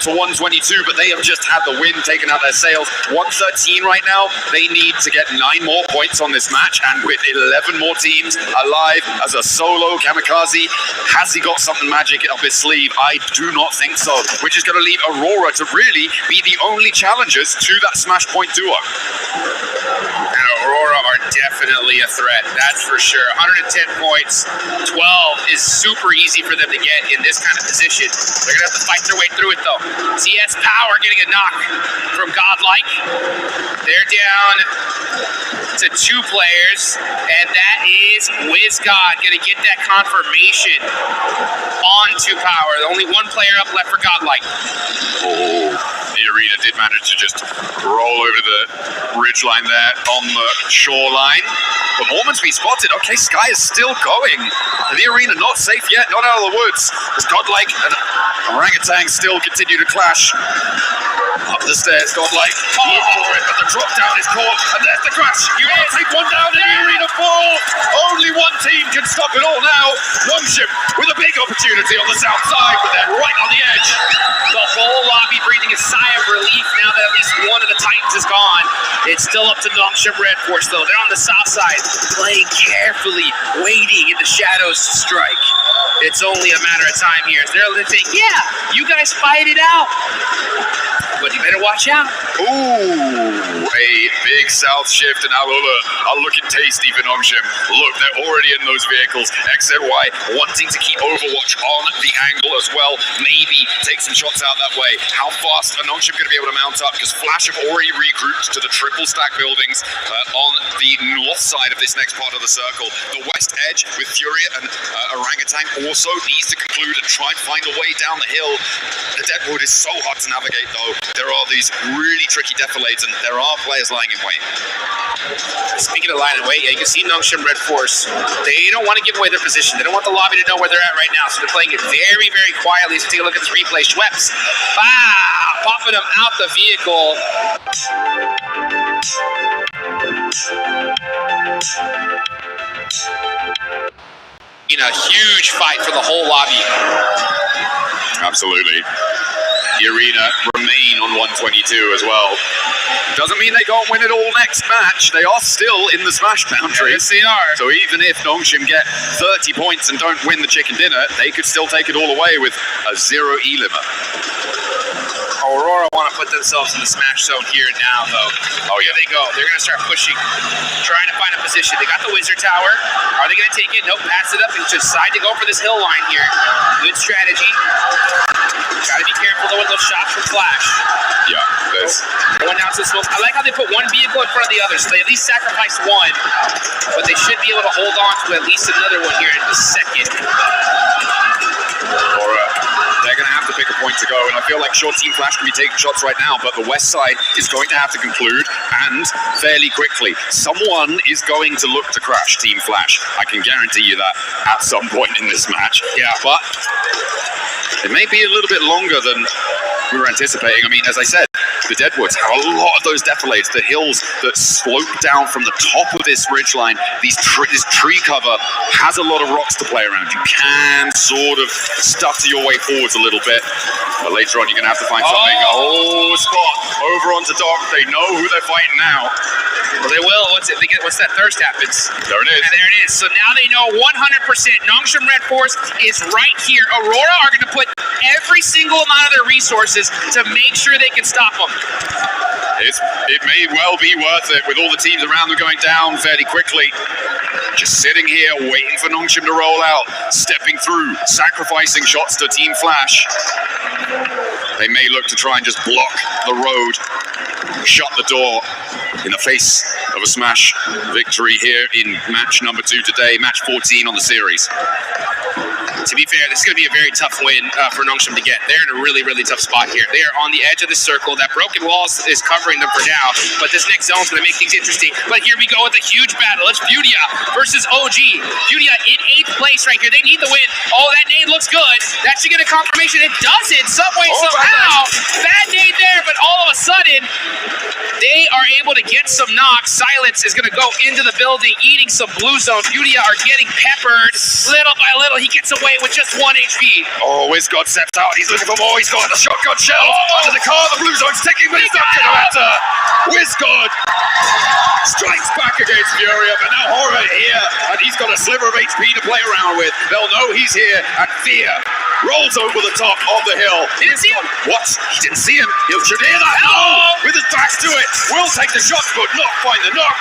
to 122, but they have just had the wind taken out their sails. 113 right now. They need to get 9 more points on this match, and with 11 more teams alive as a solo Kamikaze, has he got something magic up his sleeve? I do not think so, which is going to leave Aurora to really be the only challengers to that Smash Point duo. And Aurora are definitely a threat, that's for sure. 110 points, 12 is super easy for them to get in this kind of position. They're going to have to fight their way through it, though. CS Power getting a knock from Godlike. They're down to 2 players, and that is WizGod going to get that confirmation on 2 Power. Only 1 player up left for Godlike. Oh, the arena did manage to just roll over the ridgeline there on the shoreline. But Mormonsby spotted. Okay, Sky is still going. The arena not safe yet, not out of the woods. As Godlike and Orangutan still continue to clash. Up the stairs, Godlike. Look for it, but the drop down is caught. And there's the crash. You want to take one down in the arena fall. Only one team can stop it all now. Longship with a big opportunity on the south side, but they're right on the edge. The whole lobby breathing a sigh of relief now that at least one of the Titans is gone. It's still up to Longship Red Force, though. They're on the south side, playing carefully, waiting in the shadows to strike. It's only a matter of time here. They're thinking, yeah, you guys fight it out. But you better watch out. Ooh, a big south shift, and Alola are looking tasty for Nongshim. Look, they're already in those vehicles. XNY wanting to keep Overwatch on the angle as well. Maybe take some shots out that way. How fast are Nongshim going to be able to mount up? Because Flash have already regrouped to the triple stack buildings on the north side of this next part of the circle. The west edge with Furia and Orangutan also needs to conclude and try and find a way down the hill. The Deadwood is so hard to navigate, though. There are these really tricky defilades, and there are players lying in wait. Speaking of lying in wait, yeah, you can see Nongshim Red Force. They don't want to give away their position. They don't want the lobby to know where they're at right now, so they're playing it very, very quietly. So take a look at this replay. Schweppes, popping them out the vehicle. In a huge fight for the whole lobby. Absolutely. The arena remain on 122 as well. Doesn't mean they can't win it all next match. They are still in the Smash boundary. Yes, they are. So even if Nongshim get 30 points and don't win the chicken dinner, they could still take it all away with a 0 E limit. Aurora want to put themselves in the Smash zone here and now, though. Oh, yeah. Here they go. They're going to start pushing, trying to find a position. They got the Wizard Tower. Are they going to take it? Nope, pass it up and decide to go for this hill line here. Good strategy. Got to be careful, though, with those shots from Flash. Yeah, there's... Going down to the smoke. I like how they put one vehicle in front of the other, so they at least sacrifice one, but they should be able to hold on to at least another one here in the second. They're going to have to pick a point to go, and I feel like Short Team Flash can be taking shots right now, but the west side is going to have to conclude, and fairly quickly. Someone is going to look to crash Team Flash. I can guarantee you that at some point in this match. Yeah. But it may be a little bit longer than we were anticipating. I mean, as I said, the Deadwoods have a lot of those defilades, the hills that slope down from the top of this ridgeline. This tree cover has a lot of rocks to play around. You can sort of stutter your way forwards a little bit, but later on you're going to have to find something. Oh, spot over onto Doc. They know who they're fighting now. Well, they will. Once that thirst happens. There it is. And there it is. So now they know 100% Nongshim Red Force is right here. Aurora are going to put every single amount of their resources to make sure they can stop them. It may well be worth it with all the teams around them going down fairly quickly. Just sitting here waiting for Nongshim to roll out, stepping through, sacrificing shots to Team Flash. They may look to try and just block the road, shut the door in the face of a Smash victory here in match number 2 today, match 14 on the series. To be fair, this is going to be a very tough win for Nongshim to get. They're in a really, really tough spot here. They are on the edge of the circle. That broken wall is covering them for now, but this next zone is going to make things interesting. But here we go with a huge battle. It's Furia versus OG. Furia in 8th place right here. They need the win. Oh, that nade looks good. That should get a confirmation. It doesn't, some way, somehow. Bad nade there, but all of a sudden, they are able to get some knocks. Silence is going to go into the building, eating some blue zone. Furia are getting peppered little by little. He gets away with just 1 HP. Oh, Wizgod steps out. He's looking for more. He's got the shotgun shell under the car. The blue zone's ticking, but it's not going to matter. Wizgod strikes back against Furia, but now Horror here, and he's got a sliver of HP to play around with. They'll know he's here, and Fear rolls over the top of the hill. He didn't see him. What? He didn't see him. He'll should hear that. No! With his back to it. Will take the shot, but not find the knock.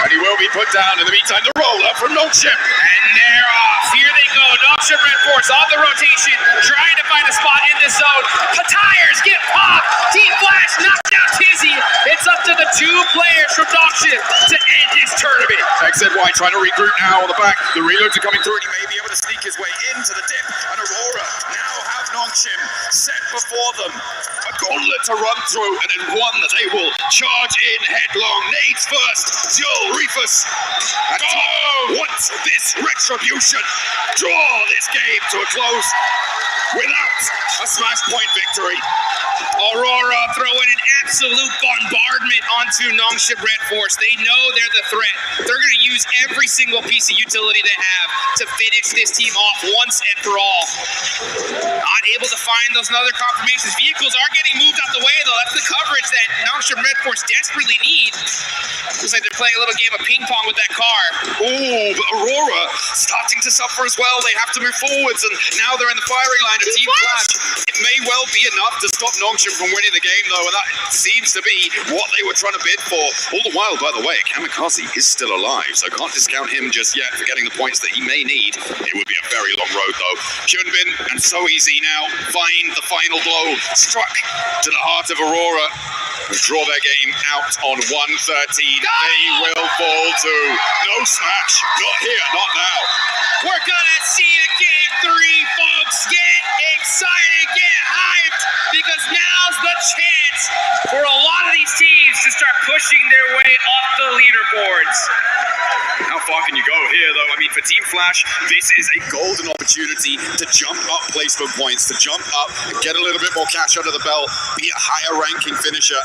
And he will be put down. In the meantime, the roll-up from Nongshim. And they're off. Here they go. Nongshim Red Force on the rotation, trying to find a spot in this zone. The tires get popped. Team Flash knocks down Tizzy. It's up to the 2 players from Nongshim to end this tournament. XZY trying to regroup now on the back. The reloads are coming through, and he may be able to sneak his way into the dip. And Aurora now have Nongshim set before them. A gauntlet to run through, and then one that they will charge in headlong. Nades first. Joel Reefus at top wants this retribution. Draw this game to a close without a smash point victory. Aurora throwing an absolute bombardment onto Nongshim Red Force. They know they're the threat. They're going to use every single piece of utility they have to finish this team off once and for all. Not able to find those other confirmations. Vehicles are getting moved out the way, though. That's the coverage that Nongshim Red Force desperately need. Looks like they're playing a little game of ping pong with that car. Ooh, but Aurora starting to suffer as well. They have to move forwards, and now they're in the firing line of Team Flash. It may well be enough to stop Nongshim from winning the game, though, and that seems to be what they were trying to bid for. All the while, by the way, Pmgc is still alive, so can't discount him just yet for getting the points that he may need. It would be a very long road, though. Hyunbin and So Easy now find the final blow, struck to the heart of Aurora. Draw their game out on 113. They will fall to no smash. Not here, not now. We're gonna see a game 3, folks. Get excited, get hyped, because now's the chance for a lot of these teams to start pushing their way up the leaderboards. How far can you go here, though? I mean, for Team Flash, this is a golden opportunity to jump up placement points, to jump up and get a little bit more cash under the belt, be a higher ranking finisher.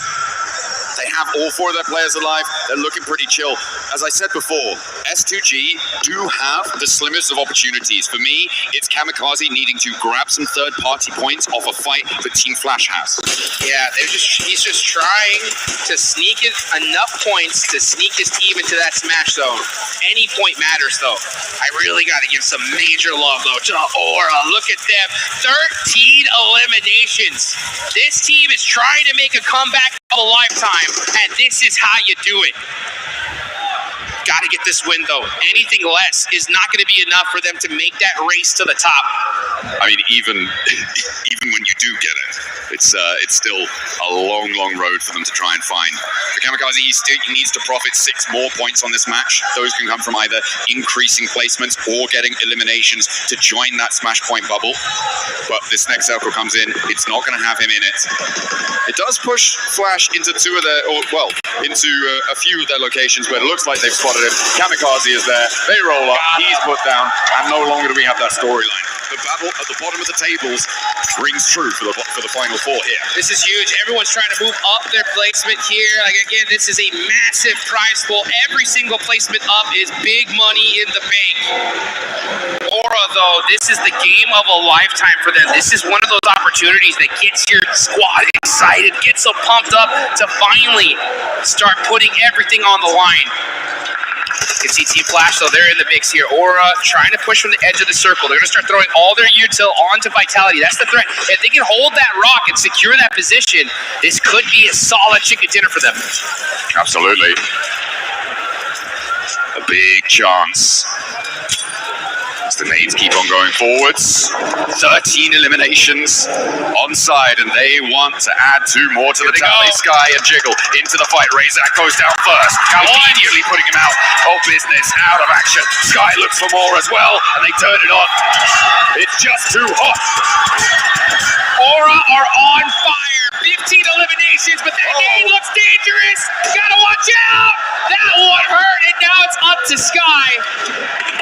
They have all 4 of their players alive. They're looking pretty chill. As I said before, S2G do have the slimmest of opportunities. For me, it's Pmgc needing to grab some third-party points off a fight that Team Flash has. Yeah, he's just trying to sneak enough points to sneak his team into that smash zone. Any point matters, though. I really got to give some major love, though, to Aura. Look at them. 13 eliminations. This team is trying to make a comeback of a lifetime, and this is how you do it. Got to get this win, though. Anything less is not going to be enough for them to make that race to the top. I mean, even when you do get it, it's still a long, long road for them to try and find. For Pmgc, he needs to profit 6 more points on this match. Those can come from either increasing placements or getting eliminations to join that smash point bubble. But this next circle comes in, it's not going to have him in it. It does push Flash into into a few of their locations where it looks like they've spotted him. Pmgc is there, they roll up, he's put down, and no longer do we have that storyline. The battle at the bottom of the tables rings true for the final 4 here. This is huge. Everyone's trying to move up their placement here. Like, again, this is a massive prize pool. Every single placement up is big money in the bank. Aura, though, this is the game of a lifetime for them. This is one of those opportunities that gets your squad excited, gets them pumped up to finally start putting everything on the line. You can see Team Flash, though, they're in the mix here. Aura trying to push from the edge of the circle. They're going to start throwing all their util onto Vitality. That's the threat. If they can hold that rock and secure that position, this could be a solid chicken dinner for them. Absolutely. A big chance. As the nades keep on going forwards. 13 eliminations on side, and they want to add 2 more to the tally. Sky and Jiggle into the fight. Razak goes down first. Immediately putting him out of business, out of action. Sky looks for more as well, and they turn it on. It's just too hot. Aura are on fire. 15 eliminations, but He looks dangerous. Gotta watch out. That one hurt, and now it's up to Sky.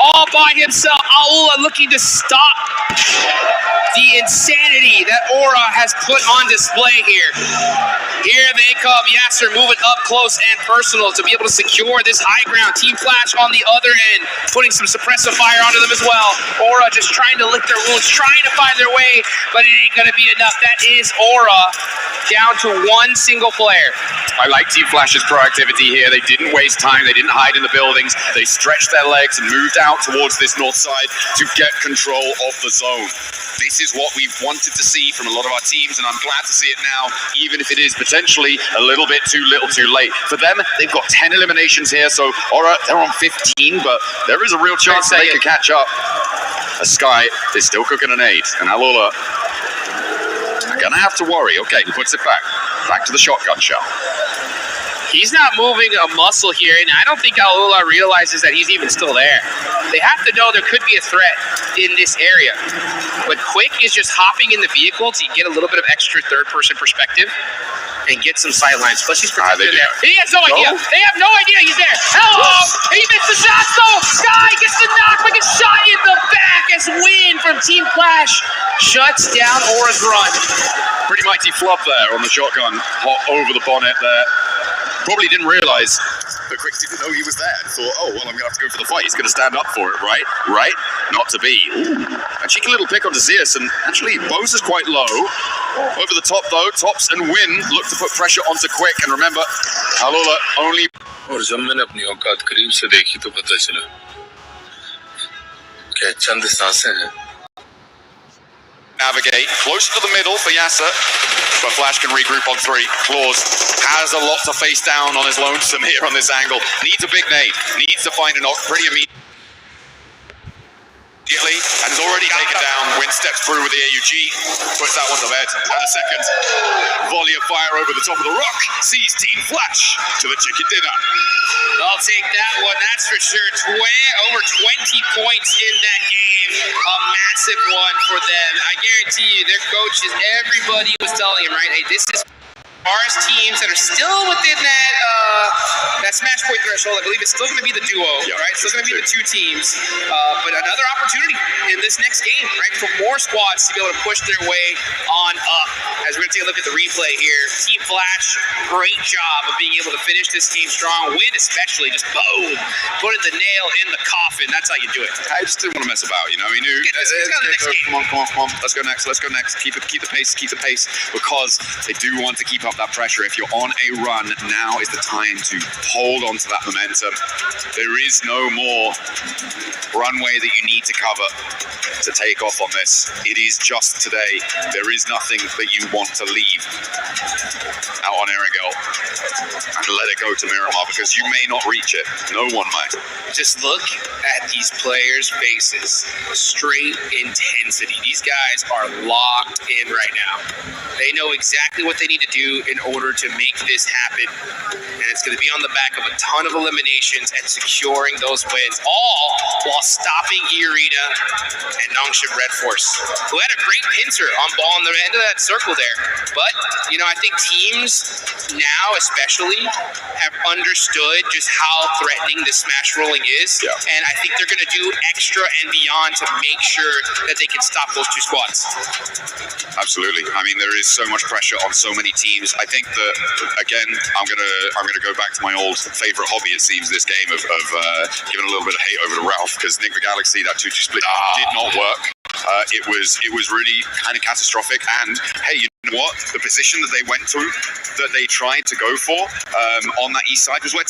All by himself. Aula looking to stop the insanity that Aura has put on display here. Here they come. Yasser moving up close and personal to be able to secure this high ground. Team Flash on the other end, putting some suppressive fire onto them as well. Aura just trying to lick their wounds, trying to find their way, but it ain't going to be enough. That is Aura down to one single player. I like Team Flash's proactivity here. They didn't waste time. They didn't hide in the buildings. They stretched their legs and moved out towards this north side to get control of the zone. This is what we've wanted to see from a lot of our teams, and I'm glad to see it now, even if it is potentially a little bit too little too late. For them, they've got 10 eliminations here, so alright, they're on 15, but there is a real chance that they could catch up. A Sky is still cooking an 8, and Alula are gonna have to worry. Okay, he puts it back to the shotgun shell. He's not moving a muscle here, and I don't think Alula realizes that he's even still there. They have to know there could be a threat in this area. But Quick is just hopping in the vehicle to get a little bit of extra third-person perspective and get some sightlines. Plus, he's protected there. He has no idea. They have no idea he's there. Hello! He missed the shot, though! Sky gets the knockback, a shot in the back as Win from Team Flash shuts down Aura's run. Pretty mighty flop there on the shotgun, hot over the bonnet there. Probably didn't realize that Quick didn't know he was there. Thought, oh, well, I'm going to have to go for the fight. He's going to stand up for it, right? Right? Not to be. Ooh. A cheeky little pick onto Zeus, and actually, Bose is quite low. Over the top, though, Tops and Win look to put pressure onto Quick, and remember, Alula only... और जब मैंने अपनी औकात करीब से देखी तो पता चला क्या चंद सांसें हैं. Navigate closer to the middle for Yasser, but Flash can regroup on 3. Claws has a lot to face down on his lonesome here on this angle. Needs a big nade, needs to find a knock pretty immediately, and has already taken down. Win steps through with the AUG, puts that one to bed. And a second volley of fire over the top of the rock sees Team Flash to the chicken dinner. I'll take that one, that's for sure. Over 20 points in that game. A massive one for them. I guarantee you, their coaches, everybody was telling him, right, hey, this is ours teams that are still within that smash point threshold. I believe it's still going to be the duo, right? Still going to be the 2 teams. But another opportunity in this next game, right, for more squads to be able to push their way on up. As we're going to take a look at the replay here, Team Flash, great job of being able to finish this game strong. Win especially, just boom, putting the nail in the coffin. That's how you do it. I just didn't want to mess about, you know. He knew. Come on. Let's go next. Keep the pace, because they do want to keep up that pressure. If you're on a run, now is the time to hold on to that momentum. There is no more runway that you need to cover to take off on this. It is just today. There is nothing that you want to leave out on Erigel and let it go to Miramar, because you may not reach it. No one might. Just look at these players' faces. Straight intensity. These guys are locked in right now. They know exactly what they need to do in order to make this happen. And it's going to be on the back of a ton of eliminations and securing those wins, all while stopping E-Arena and Nongshim Red Force, who had a great pincer on the end of that circle there. But, you know, I think teams now especially have understood just how threatening this smash rolling is. Yeah. And I think they're going to do extra and beyond to make sure that they can stop those 2 squads. Absolutely. I mean, there is so much pressure on so many teams. I think that, again, I'm gonna go back to my old favorite hobby, it seems, this game of giving a little bit of hate over to Ralph, because Nick the Galaxy, that 2-2 split did not work. It was really kind of catastrophic, and hey, you know what? The position that they went to, that they tried to go for on that east side, was where